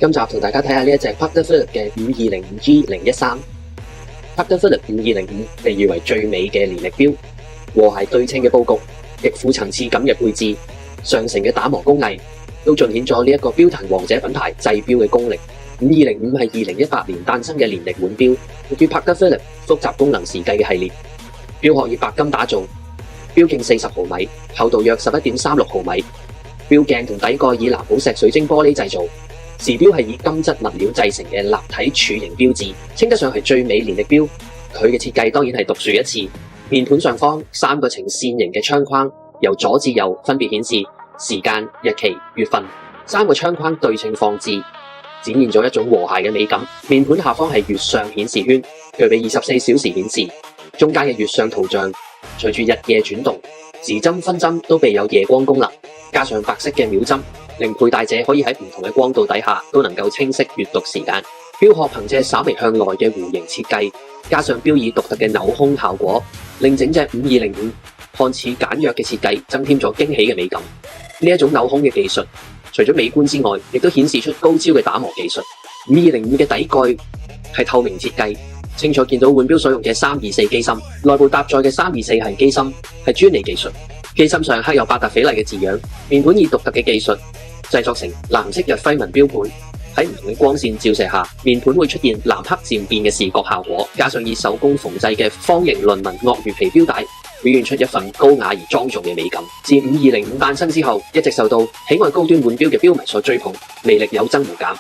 今集同大家睇下呢一隻 Patek Philippe 嘅 5205G013。Patek Philippe 5205被譽為最美嘅年曆錶，和諧對稱嘅佈局，極富層次感嘅配置，上乘嘅打磨工藝，都盡顯咗呢一個錶壇王者品牌製錶嘅功力。5205係2018年誕生嘅年曆腕錶，屬於 Patek Philippe複雜功能時計嘅系列。錶殼以白金打造，錶徑40毫米，厚度約11.36毫米。錶鏡同底蓋以藍寶石水晶玻璃製造。時錶係以金質物料製成嘅立體柱形標誌，稱得上係最美年曆錶。佢嘅設計當然係獨樹一幟。面盤上方3個呈線形嘅窗框，由左至右分別顯示時間、日期、月份。3個窗框對稱放置，展現咗一種和諧嘅美感。面盤下方係月相顯示圈，具備24小時顯示。中間嘅月相圖像隨住日夜轉動，時針分針都備有夜光功能，加上白色嘅秒針，令佩戴者可以喺唔同嘅光度底下都能夠清晰閱讀時間。錶殼憑借稍微向內嘅弧形設計，加上錶耳獨特嘅鏤空效果，令整隻5205看似簡約嘅設計增添咗驚喜嘅美感。呢一種鏤空嘅技術，除咗美觀之外，亦都顯示出高超嘅打磨技術。5205嘅底蓋係透明設計，清楚見到腕錶所用嘅324機芯，內部搭載嘅324系機芯係專利技術。機芯上刻有百達翡麗嘅字樣，面盤以獨特嘅技術製作成藍色日輝紋錶盤，喺唔同嘅光線照射下，面盤會出現藍黑漸變嘅視覺效果，加上以手工縫製嘅方形鱗紋鱷魚皮錶帶，表現出一份高雅而莊重嘅美感。自5205誕生之後，一直受到喜愛高端腕錶嘅錶迷所追捧，魅力有增無減。